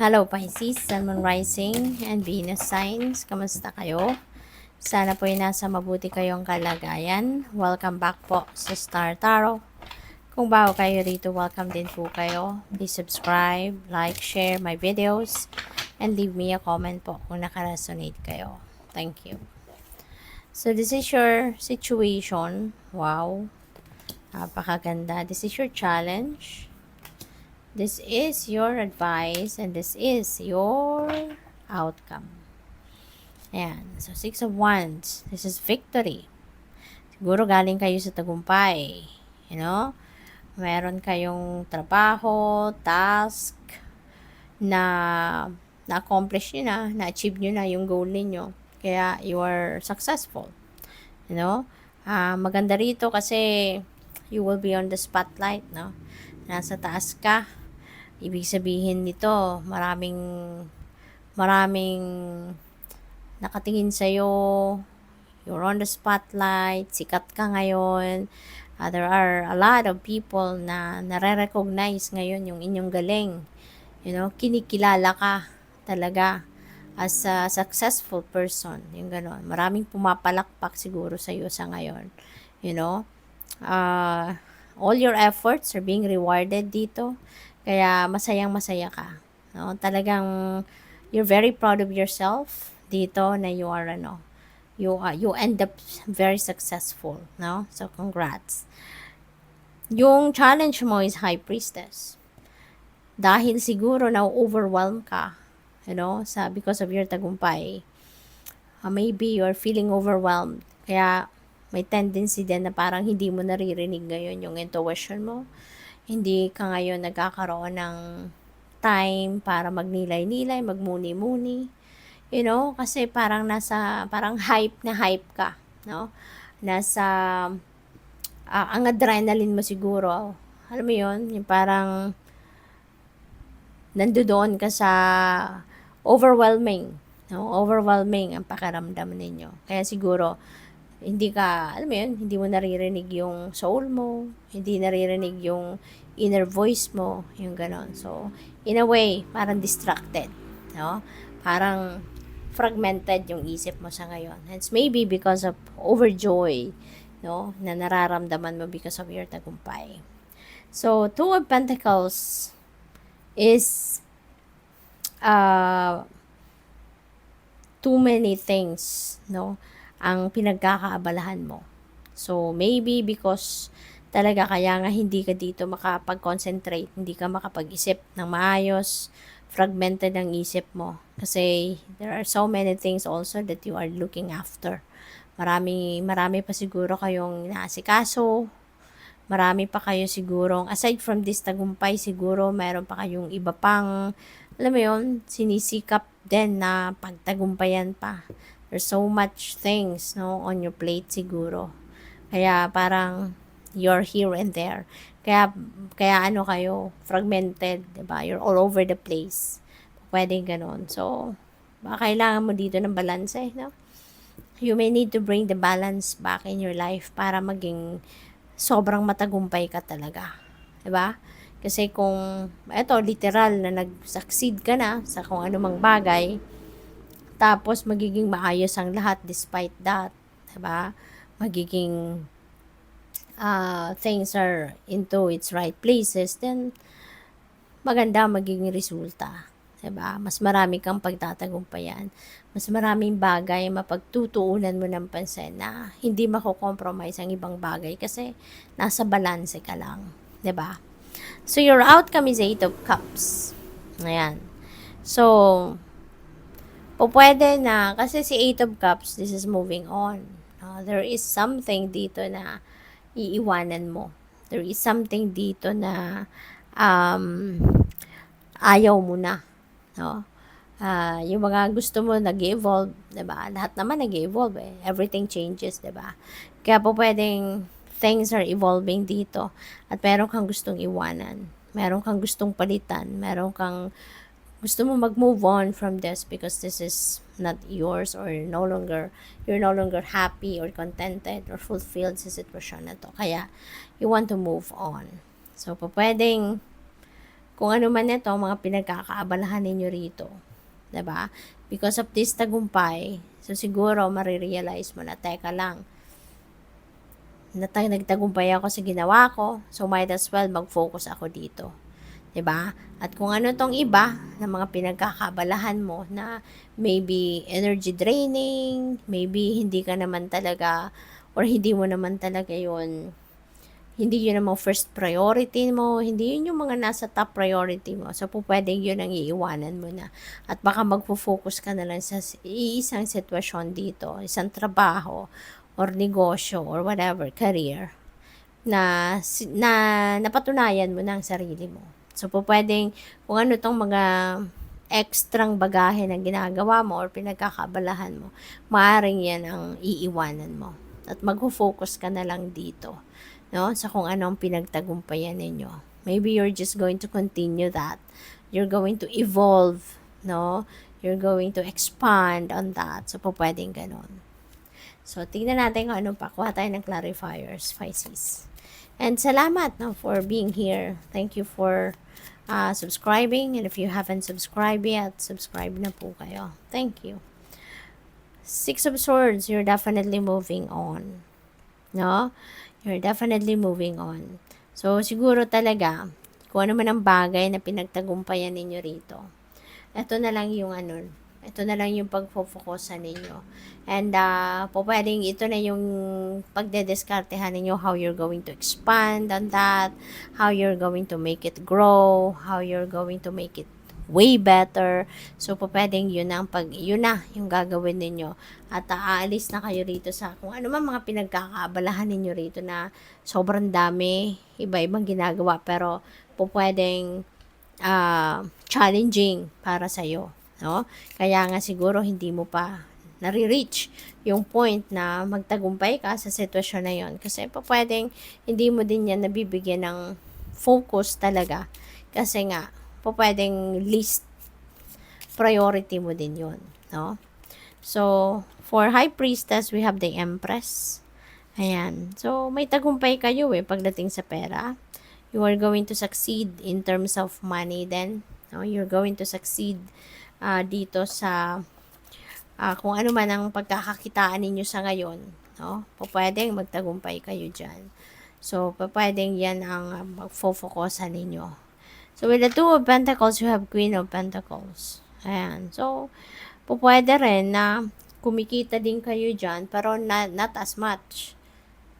Hello Pisces, Sun, Moon Rising, and Venus signs. Kamusta kayo? Sana po ay nasa mabuti kayong kalagayan. Welcome back po sa Star Tarot. Kung bago kayo rito, welcome din po kayo. Please subscribe, like, share my videos, and leave me a comment po kung nakaresonate kayo. Thank you. So this is your situation. Wow. Napakaganda. This is your challenge. This is your advice and this is your outcome. Ayan. So, Six of Wands. This is victory. Siguro galing kayo sa tagumpay. You know? Meron kayong trabaho, task, na na-accomplish nyo na, na-achieve nyo na yung goal ninyo. Kaya, you are successful. You know? Maganda rito kasi you will be on the spotlight, no? Nasa taas ka. Ibig sabihin nito, maraming nakatingin sa'yo, you're on the spotlight, sikat ka ngayon, there are a lot of people na nare-recognize ngayon yung inyong galing. You know, kinikilala ka talaga as a successful person, yung gano'n. Maraming pumapalakpak siguro sa'yo sa ngayon. You know, all your efforts are being rewarded dito. Kaya masayang-masaya ka. No? Talagang you're very proud of yourself dito na you are you end up very successful, no? So congrats. Yung challenge mo is High Priestess. Dahil siguro na overwhelm ka, you know, because of your tagumpay. Maybe you're feeling overwhelmed. Kaya may tendency din na parang hindi mo naririnig ngayon yung intuition mo. Hindi ka ngayon nagkakaroon ng time para magnilay-nilay, magmuni-muni. You know, kasi parang parang hype na hype ka, no? Ang adrenaline mo siguro, alam mo yun, yung parang nandoon ka sa overwhelming, no? Overwhelming ang pakiramdam ninyo. Kaya siguro, hindi ka, alam mo yun, hindi mo naririnig yung soul mo, hindi naririnig yung inner voice mo, yung ganon. So, in a way, parang distracted, no? Parang fragmented yung isip mo sa ngayon. Hence, maybe because of overjoy, no, na nararamdaman mo because of your tagumpay. So, Two of Pentacles is too many things, no, ang pinagkakaabalahan mo. So, maybe because talaga kaya nga hindi ka dito makapag-concentrate, hindi ka makapag-isip ng maayos, fragmented ang isip mo. Kasi there are so many things also that you are looking after. Marami pa siguro kayong inaasikaso, marami pa kayo siguro, aside from this tagumpay, siguro mayroon pa kayong iba pang, alam mo yun, sinisikap din na pagtagumpayan pa. There's so much things, no, on your plate siguro. Kaya parang you're here and there. Kaya ano kayo, fragmented, 'di ba? You're all over the place. Pwedeng ganoon. So, baka kailangan mo dito ng balance, no? You may need to bring the balance back in your life para maging sobrang matagumpay ka talaga. 'Di ba? Kasi kung eto literal na nag-succeed ka na sa kung anumang bagay, tapos magiging maayos ang lahat despite that, 'di ba? Magiging things are into its right places, then maganda magiging resulta, 'di ba? Mas marami kang pagtatagumpayan. Mas maraming bagay mapagtutuunan mo ng pansin na hindi mako-compromise ang ibang bagay kasi nasa balance ka lang, 'di ba? So your outcome is 8 of Cups. Ayan. So pwede na, kasi si 8 of Cups, this is moving on. There is something dito na iiwanan mo. There is something dito na ayaw mo na. No? Yung mga gusto mo nag-evolve, diba? Lahat naman nag-evolve eh. Everything changes, diba? Kaya po pwedeng things are evolving dito at meron kang gustong iwanan. Meron kang gustong palitan. Meron kang gusto mo mag-move on from this because this is not yours or you're no longer happy or contented or fulfilled sa sitwasyon na to. Kaya, you want to move on. So, pwedeng, kung ano man ito, mga pinagkakaabalahan ninyo rito. 'Di ba? Because of this tagumpay, so siguro marirealize mo na, teka lang, nagtagumpay ako sa ginawa ko, so might as well mag-focus ako dito. 'Di ba? At kung ano tong iba na mga pinagkakabalahan mo na maybe energy draining, maybe hindi ka naman talaga or hindi mo naman talaga 'yun, hindi 'yun ang mga first priority mo, hindi 'yun yung mga nasa top priority mo. So pupuwedeng 'yun ang iiwanan mo na at baka magfo-focus ka na lang sa iisang sitwasyon dito, isang trabaho or negosyo or whatever, career na napatunayan mo na ang sarili mo. So pupuwedeng kung ano 'tong mga ekstrang bagahe na ginagawa mo or pinagkakaabalahan mo, maaaring 'yan ang iiwanan mo at magfo-focus ka na lang dito, 'no, sa kung ano ang pinagtagumpayan ninyo. Maybe you're just going to continue that. You're going to evolve, 'no, you're going to expand on that. So pupuwedeng gano'n. So tingnan natin kung ano pa, kuha tayo ng clarifiers, Pisces. And salamat, no, for being here. Thank you for subscribing. And if you haven't subscribed yet, subscribe na po kayo. Thank you. Six of Swords, you're definitely moving on. No? You're definitely moving on. So, siguro talaga, kung ano man ang bagay na pinagtagumpayan ninyo rito, ito na lang yung ito na lang yung pagfo-focusan ninyo. And pwedeng ito na yung pagdedeskartehan ninyo, how you're going to expand on that, how you're going to make it grow, how you're going to make it way better. So pwedeng yun na yung gagawin ninyo. At aalis na kayo rito sa kung ano man mga pinagkakaabalahan ninyo rito na sobrang dami, iba-ibang ginagawa, pero pwedeng challenging para sa'yo. No? Kaya nga siguro hindi mo pa nare-reach yung point na magtagumpay ka sa sitwasyon na yon. Kasi pwedeng hindi mo din yan nabibigyan ng focus talaga. Kasi nga, pwedeng least priority mo din yon. No? So, for High Priestess, we have the Empress. Ayan. So, may tagumpay kayo pagdating sa pera. You are going to succeed in terms of money then. No? You're going to succeed dito sa kung ano man ang pagkakakitaan ninyo sa ngayon, no? Pwedeng magtagumpay kayo dyan. So, pwedeng yan ang magfo-focusan ninyo. So, with the Two of Pentacles, you have Queen of Pentacles. Ayan. So, pwede rin na kumikita din kayo dyan, pero not as much,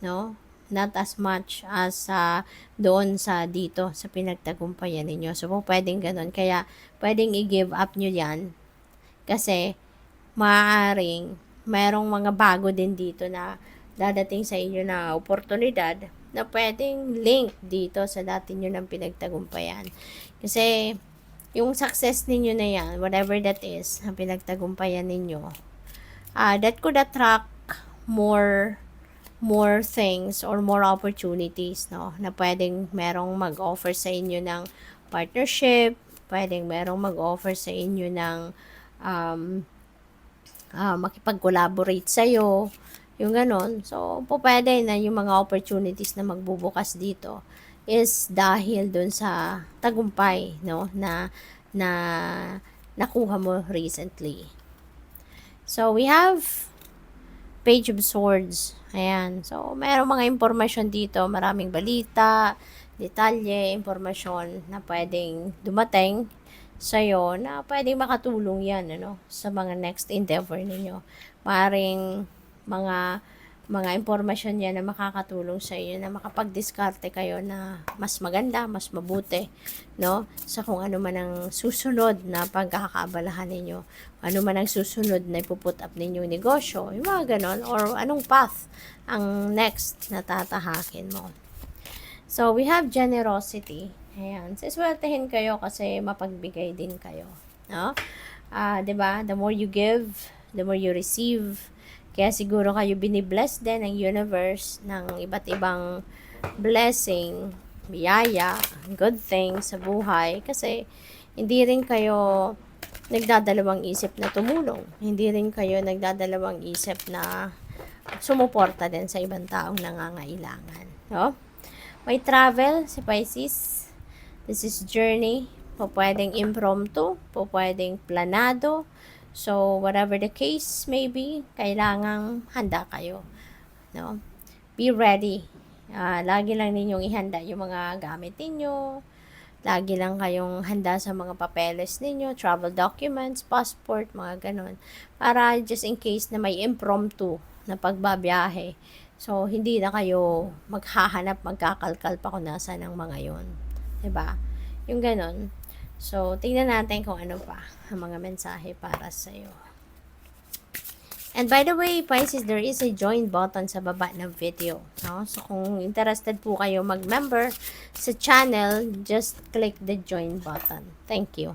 no? Not as much as doon sa dito sa pinagtagumpayan ninyo. So, pwedeng ganun. Kaya, pwedeng i-give up nyo yan. Kasi, maaaring mayroong mga bago din dito na dadating sa inyo na oportunidad na pwedeng link dito sa dati nyo ng pinagtagumpayan. Kasi, yung success ninyo na yan, whatever that is, ang pinagtagumpayan ninyo, that could attract more things or more opportunities, no? Na pwedeng merong mag-offer sa inyo ng partnership, pwedeng merong mag-offer sa inyo ng makipag-collaborate sa'yo, yung ganon. So, pwede na yung mga opportunities na magbubukas dito is dahil dun sa tagumpay, no? Na nakuha mo recently. So, we have Page of Swords. Ayan. So, mayroong mga impormasyon dito. Maraming balita, detalye, impormasyon na pwedeng dumating sa'yo na pwedeng makatulong yan, sa mga next endeavor ninyo. Maring mga impormasyon yan na makakatulong sa iyo na makapag-diskarte kayo na mas maganda, mas mabuti, no? Sa kung ano man ang susunod na pagkakaabalahan ninyo. Ano man ang susunod na ipuput up ninyong negosyo, yung mga ganon, or anong path ang next na tatahakin mo. So, we have generosity. Ayan. Siswertehin kayo kasi mapagbigay din kayo, no? 'Di ba? The more you give, the more you receive. Kaya siguro kayo binibless din ng universe ng iba't ibang blessing, biyaya, good things sa buhay. Kasi hindi rin kayo nagdadalawang isip na tumulong. Hindi rin kayo nagdadalawang isip na sumuporta din sa ibang taong nangangailangan. No? May travel si Pisces. This is journey. Po pwedeng impromptu, po pwedeng planado. So, whatever the case may be, kailangang handa kayo. No? Be ready. Lagi lang ninyong ihanda yung mga gamit ninyo. Lagi lang kayong handa sa mga papeles ninyo, travel documents, passport, mga ganun. Para just in case na may impromptu na pagbabiyahe. So, hindi na kayo maghahanap, magkakalkal pa kung nasa ng mga yon. Diba? Yung ganun. So, tingnan natin kung ano pa ang mga mensahe para sa'yo. And by the way, Pisces, there is a join button sa baba ng video. No? So, kung interested po kayo mag-member sa channel, just click the join button. Thank you.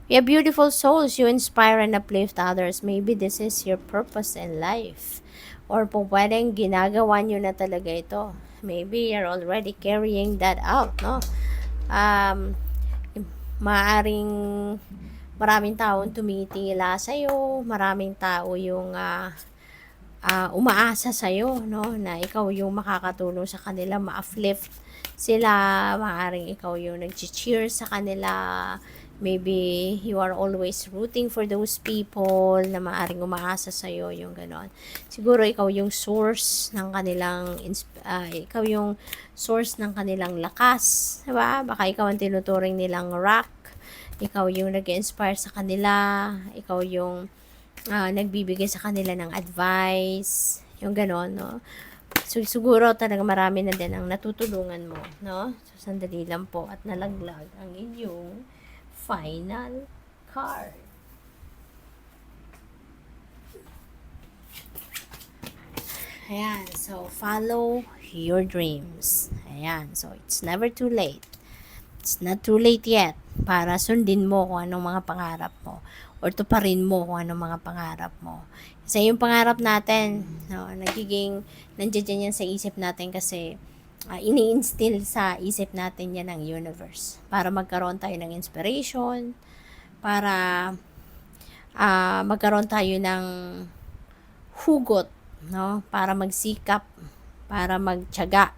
We are beautiful souls. You inspire and uplift others. Maybe this is your purpose in life. Or po pwedeng ginagawa nyo na talaga ito. Maybe you're already carrying that out, no? Maaring maraming taong tumitila sa'yo, maraming tao yung umaasa sa'yo, no? Na ikaw yung makakatulong sa kanila, ma-uplift sila, maaring ikaw yung nag-cheer sa kanila, maybe you are always rooting for those people na maaring umaasa sa'yo, yung ganon. Siguro ikaw yung source ng kanilang, ikaw yung source ng kanilang lakas, diba? Baka ikaw ang tinuturing nilang rock, ikaw yung nag-inspire sa kanila, ikaw yung nagbibigay sa kanila ng advice, yung ganon, no? So, siguro talaga marami na din ang natutulungan mo, no? So, sandali lang po at nalaglag ang inyong final card. Ayan, so follow your dreams. Ayan, so it's never too late. It's not too late yet para sundin mo kung anong mga pangarap mo or tuparin mo kung anong mga pangarap mo. Kasi yung pangarap natin, no, nandiyan yan sa isip natin kasi ini-instill sa isip natin yan ng universe para magkaroon tayo ng inspiration, para magkaroon tayo ng hugot, no, para magsikap, para magtiyaga,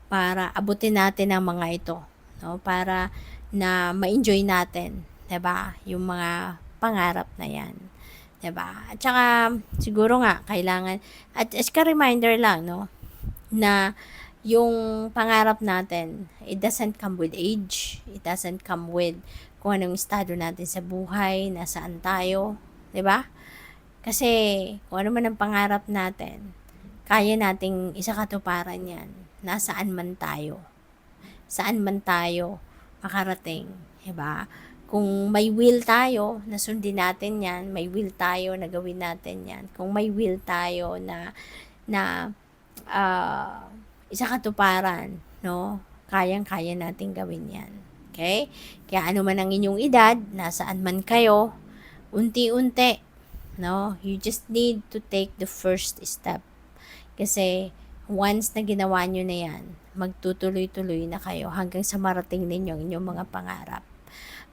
para abutin natin ang mga ito, no, para na ma-enjoy natin, 'di ba? Yung mga pangarap na 'yan. 'Di ba? At saka siguro nga kailangan at as ka reminder lang, no, na yung pangarap natin, it doesn't come with age. It doesn't come with kung anong estado natin sa buhay, nasaan tayo, 'di ba? Kasi kung ano man ang pangarap natin, kaya nating isakatuparan 'yan. Nasaan man tayo. Saan man tayo makarating, 'di ba? Kung may will tayo na sundin natin 'yan, may will tayo na gawin natin 'yan. Kung may will tayo na isakatuparan, no? Kayang-kaya nating gawin 'yan. Okay? Kaya ano man ang inyong edad, nasaan man kayo, unti-unti, no? You just need to take the first step. Kasi once na ginawa nyo na 'yan, magtutuloy-tuloy na kayo hanggang sa marating ninyo ang inyong mga pangarap.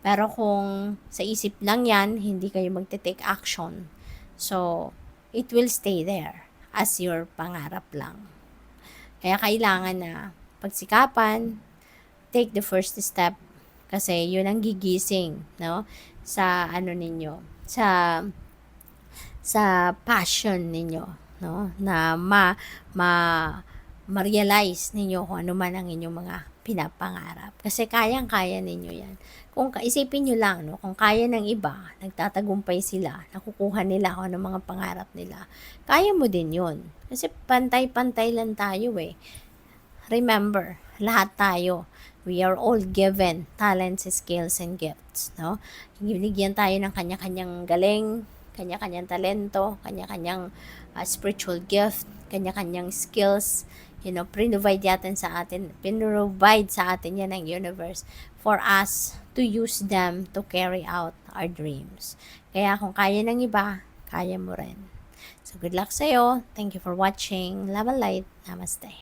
Pero kung sa isip lang 'yan, hindi kayo magte-take action. So, it will stay there as your pangarap lang. Kaya kailangan na pagsikapan, take the first step kasi yun ang gigising, no? Sa ano ninyo, sa passion ninyo, no? Na ma-realize ninyo kung ano man ang inyong mga pinapangarap. Kasi kayang-kaya ninyo yan. Kung isipin nyo lang, no? Kung kaya ng iba, nagtatagumpay sila, nakukuha nila kung ano mga pangarap nila, kaya mo din yun. Kasi pantay-pantay lang tayo eh. Remember, lahat tayo, we are all given talents, skills, and gifts, no? Binigyan tayo ng kanya-kanyang galing, kanya-kanyang talento, kanya-kanyang spiritual gift, kanya-kanyang skills, pinrovide sa atin yan ng universe for us to use them to carry out our dreams. Kaya kung kaya ng iba, kaya mo rin. So good luck sa'yo. Thank you for watching. Love and light. Namaste.